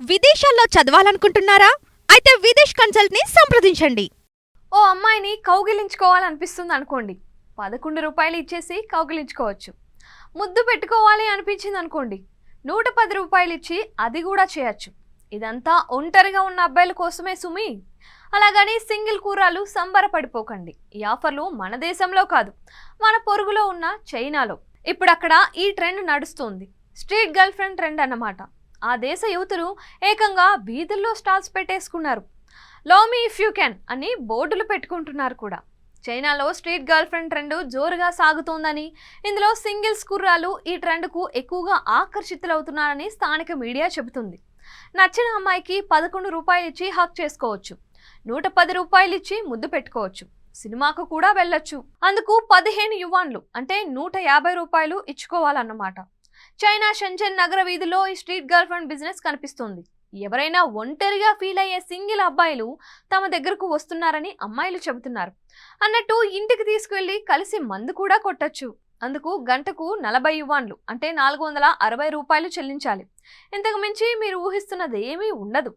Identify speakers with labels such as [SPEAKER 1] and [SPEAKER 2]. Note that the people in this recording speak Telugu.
[SPEAKER 1] విదేశాల్లో చదవాలనుకుంటున్నారా? అయితే విదేశ్ కన్సల్ట్ ని సంప్రదించండి.
[SPEAKER 2] ఓ అమ్మాయిని కౌగిలించుకోవాలనిపిస్తుంది అనుకోండి, 11 రూపాయలు ఇచ్చేసి కౌగిలించుకోవచ్చు. ముద్దు పెట్టుకోవాలి అనిపించింది అనుకోండి, 110 రూపాయలు ఇచ్చి అది కూడా చేయొచ్చు. ఇదంతా ఒంటరిగా ఉన్న అబ్బాయిల కోసమే సుమి. అలాగని సింగిల్ కూరాలు సంబరపడిపోకండి. ఈ ఆఫర్లు మన దేశంలో కాదు, మన పొరుగులో ఉన్న చైనాలో. ఇప్పుడు అక్కడ ఈ ట్రెండ్ నడుస్తుంది. స్ట్రీట్ గర్ల్ ఫ్రెండ్ ట్రెండ్ అన్నమాట. ఆ దేశ యువతులు ఏకంగా వీధుల్లో స్టాల్స్ పెట్టేసుకున్నారు. Love me if you can అని బోర్డులు పెట్టుకుంటున్నారు కూడా. చైనాలో స్ట్రీట్ గర్ల్ ఫ్రెండ్ ట్రెండ్ జోరుగా సాగుతోందని, ఇందులో సింగిల్స్ కుర్రాలు ఈ ట్రెండ్కు ఎక్కువగా ఆకర్షితులవుతున్నారని స్థానిక మీడియా చెబుతుంది. నచ్చిన అమ్మాయికి 11 రూపాయలు ఇచ్చి హక్ చేసుకోవచ్చు, 110 రూపాయలు ఇచ్చి ముద్దు పెట్టుకోవచ్చు, సినిమాకు కూడా వెళ్ళొచ్చు. అందుకు 15 యువాన్లు అంటే 150 రూపాయలు ఇచ్చుకోవాలన్నమాట. చైనా షెంజన్ నగర వీధిలో ఈ స్ట్రీట్ గర్ల్ ఫ్రెండ్ బిజినెస్ కనిపిస్తుంది. ఎవరైనా ఒంటరిగా ఫీల్ అయ్యే సింగిల్ అబ్బాయిలు తమ దగ్గరకు వస్తున్నారని అమ్మాయిలు చెబుతున్నారు. అన్నట్టు ఇంటికి తీసుకువెళ్లి కలిసి మందు కూడా కొట్టచ్చు. అందుకు గంటకు 40 యువాన్లు అంటే 460 రూపాయలు చెల్లించాలి. ఇంతకు మించి మీరు ఊహిస్తున్నది ఏమీ ఉండదు.